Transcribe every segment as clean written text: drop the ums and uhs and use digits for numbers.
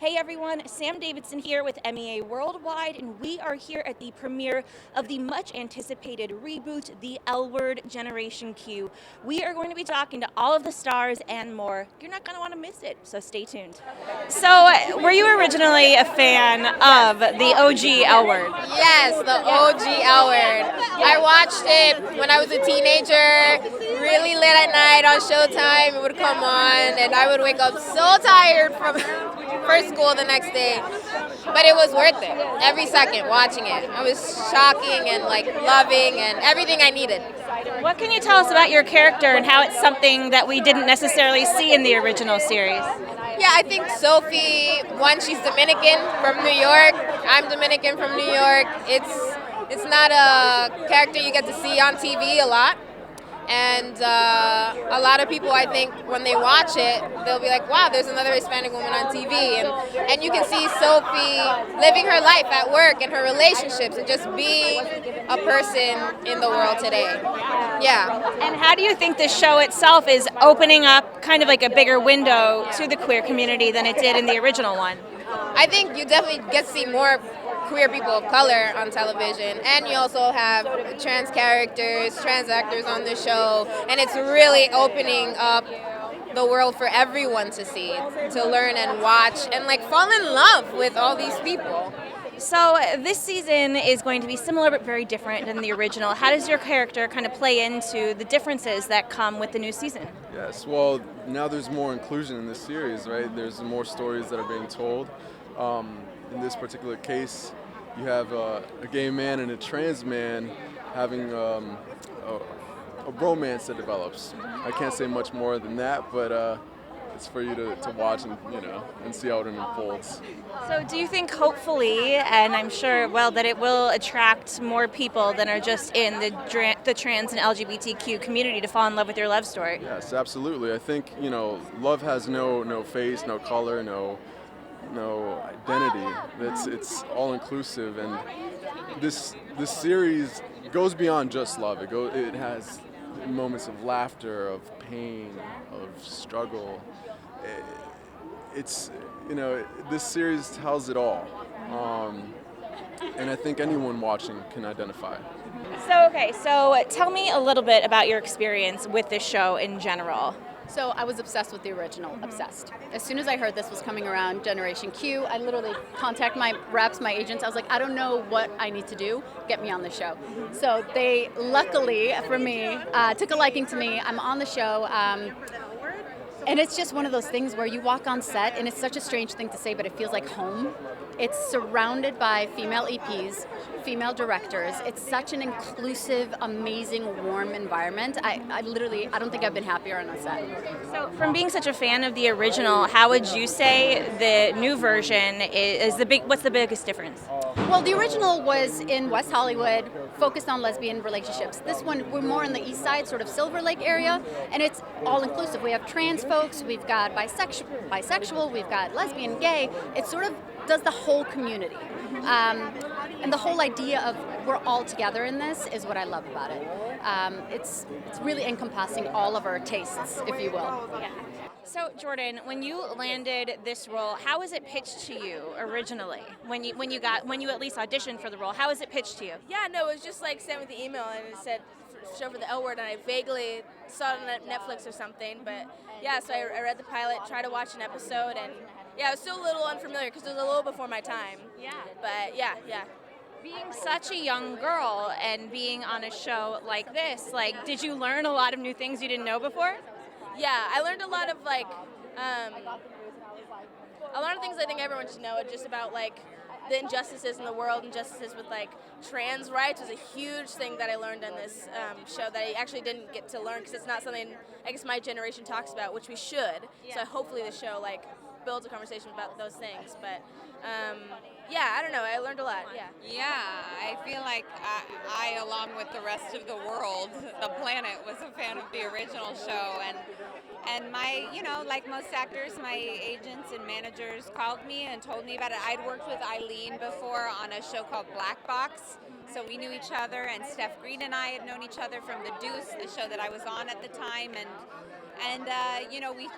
Hey everyone, Sam Davidson here with MEA Worldwide, and we are here at the premiere of the much anticipated reboot, The L Word Generation Q. We are going to be talking to all of the stars and more. You're not going to want to miss it, so stay tuned. So, were you originally a fan of the OG L Word? Yes, the OG L Word. I watched it when I was a teenager, really late at night on Showtime. It would come on, and I would wake up so tired from for school the next day. But it was worth it. Every second watching it. It was shocking and loving and everything I needed. What can you tell us about your character and how it's something that we didn't necessarily see in the original series? Yeah, I think Sophie, one, she's Dominican from New York. I'm Dominican from New York. It's not a character you get to see on TV a lot. And a lot of people, I think, when they watch it, they'll be like, wow, there's another Hispanic woman on TV. And you can see Sophie living her life at work and her relationships and just being a person in the world today. Yeah. And how do you think the show itself is opening up kind of like a bigger window to the queer community than it did in the original one? I think you definitely get to see more queer people of color on television, and you also have trans characters, trans actors on the show, and it's really opening up the world for everyone to see, to learn and watch, and fall in love with all these people. So this season is going to be similar but very different than the original. How does your character kind of play into the differences that come with the new season? Yes, well, now there's more inclusion in this series, right? There's more stories that are being told. In this particular case, you have a gay man and a trans man having a romance that develops. I can't say much more than that, but it's for you to watch and see how it unfolds. So do you think hopefully, and I'm sure, that it will attract more people than are just in the trans and LGBTQ community to fall in love with your love story? Yes, absolutely. I think, love has no face, no color, no identity. It's all inclusive, and this series goes beyond just love. It has moments of laughter, of pain, of struggle. This series tells it all, and I think anyone watching can identify. So tell me a little bit about your experience with this show in general. So I was obsessed with the original, obsessed. As soon as I heard this was coming around, Generation Q, I literally contacted my reps, my agents. I was like, I don't know what I need to do. Get me on the show. So they, luckily for me, took a liking to me. I'm on the show. And it's just one of those things where you walk on set, and it's such a strange thing to say, but it feels like home. It's surrounded by female EPs, female directors. It's such an inclusive, amazing, warm environment. I don't think I've been happier on a set. So from being such a fan of the original, how would you say the new version what's the biggest difference? Well, the original was in West Hollywood, focused on lesbian relationships. This one, we're more on the east side, sort of Silver Lake area, and it's all inclusive. We have trans folks, we've got bisexual, we've got lesbian, gay. It sort of does the whole community. And the whole idea of we're all together in this is what I love about it. It's really encompassing all of our tastes, if you will. Yeah. So Jordan, when you landed this role, how was it pitched to you originally? When you at least auditioned for the role, how was it pitched to you? Yeah, no, it was just sent with the email and it said show for the L Word, and I vaguely saw it on Netflix or something. But yeah, so I read the pilot, tried to watch an episode, and yeah, it was still a little unfamiliar because it was a little before my time. Yeah. But yeah. Being such a young girl and being on a show like this, did you learn a lot of new things you didn't know before? Yeah, I learned a lot of things I think everyone should know, just about the injustices in the world, injustices with trans rights was a huge thing that I learned on this show that I actually didn't get to learn because it's not something I guess my generation talks about, which we should. Yeah. So hopefully the show builds a conversation about those things. But yeah, I don't know. I learned a lot. Yeah. Yeah, I feel like I, along with the rest of the world, the planet, was a fan of the original show, and my, like most actors, my agents and managers called me and told me about it. I'd worked with Eileen before on a show called Black Box, so we knew each other, and Steph Green and I had known each other from The Deuce, the show that I was on at the time, and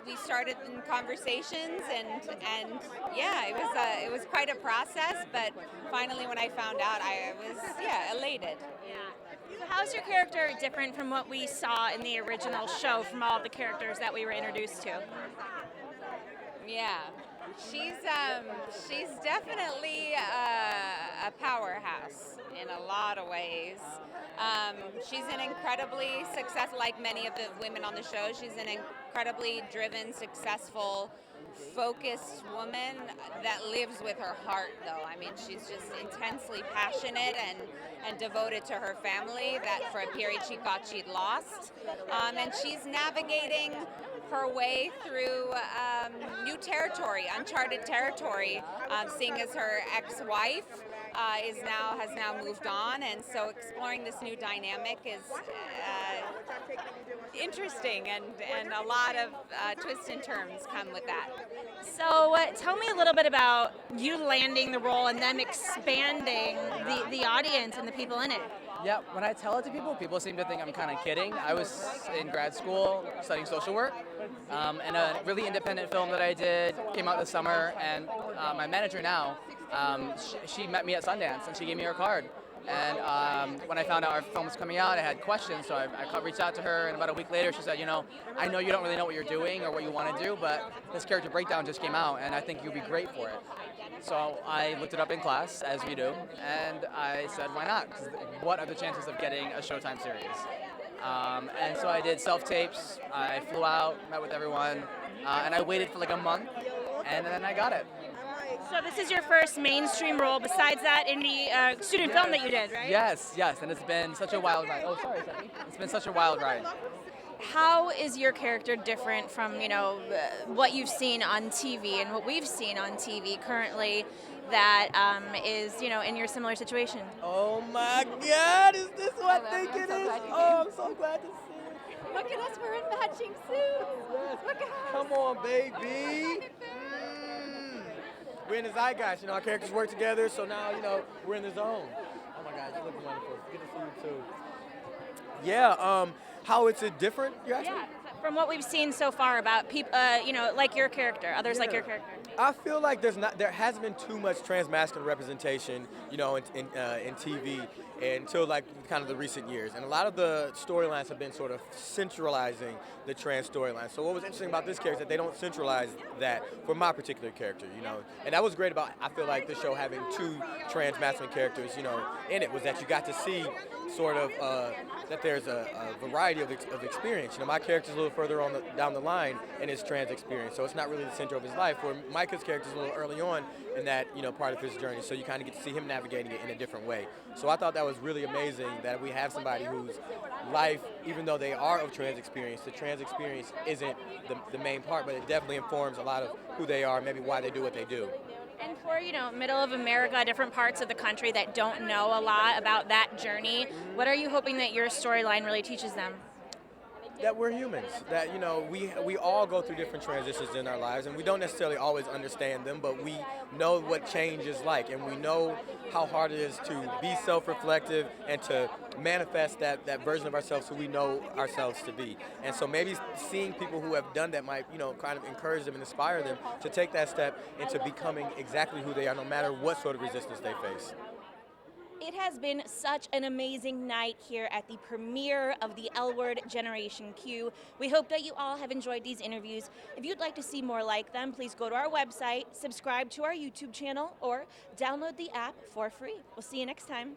we started in conversations, and yeah, it was quite a process, but finally when I found out, I was elated. So how's your character different from what we saw in the original show, from all the characters that we were introduced to? Yeah, she's definitely a powerhouse in a lot of ways. She's an incredibly successful, like many of the women on the show, she's an incredibly driven, successful, focused woman that lives with her heart, though. I mean, she's just intensely passionate and devoted to her family that for a period she thought she'd lost. And she's navigating her way through new territory, uncharted territory, seeing as her ex-wife has now moved on, and so exploring this new dynamic is interesting, and a lot of twists and turns come with that. So tell me a little bit about you landing the role and them expanding the audience and the people in it. Yeah, when I tell it to people, people seem to think I'm kind of kidding. I was in grad school studying social work, and a really independent film that I did came out this summer, and my manager now, she met me at Sundance, and she gave me her card. And when I found out our film was coming out, I had questions, so I reached out to her, and about a week later she said, I know you don't really know what you're doing or what you want to do, but this character breakdown just came out, and I think you'd be great for it. So I looked it up in class, as we do, and I said, why not? 'Cause what are the chances of getting a Showtime series? And so I did self-tapes, I flew out, met with everyone, and I waited for like a month, and then I got it. So this is your first mainstream role besides that indie student film that you did, right? Yes, and it's been such a wild ride. Oh, sorry, Stephanie. It's been such a wild ride. How is your character different from, what you've seen on TV and what we've seen on TV currently that is, in your similar situation? Oh my God, is this what I think it is? Oh, I'm so glad to see you. Look at us, we're in matching suits. Look at us. Come on, baby. We're in the zeitgeist, our characters work together, so now, we're in the zone. Oh my God, you look wonderful. Good to see you too. Yeah, how is it different, you asked me? From what we've seen so far about people, like your character, others like your character. I feel like there hasn't been too much transmasculine representation, in TV until like kind of the recent years, and a lot of the storylines have been sort of centralizing the trans storyline. So what was interesting about this character is that they don't centralize that for my particular character, and that was great about I feel like the show having two trans masculine characters, in it was that you got to see sort of that there's a variety of experience. My character's a little further down the line in his trans experience, so it's not really the center of his life. Where Micah's character's a little early on in that part of his journey, so you kind of get to see him navigating it in a different way. So I thought that was really amazing that we have somebody whose life, even though they are of trans experience, the trans experience isn't the main part, but it definitely informs a lot of who they are, maybe why they do what they do. And for, middle of America, different parts of the country that don't know a lot about that journey, what are you hoping that your storyline really teaches them? That we're humans, that we all go through different transitions in our lives, and we don't necessarily always understand them, but we know what change is like, and we know how hard it is to be self-reflective and to manifest that version of ourselves who we know ourselves to be. And so maybe seeing people who have done that might kind of encourage them and inspire them to take that step into becoming exactly who they are, no matter what sort of resistance they face. It has been such an amazing night here at the premiere of the L Word Generation Q. We hope that you all have enjoyed these interviews. If you'd like to see more like them, please go to our website, subscribe to our YouTube channel, or download the app for free. We'll see you next time.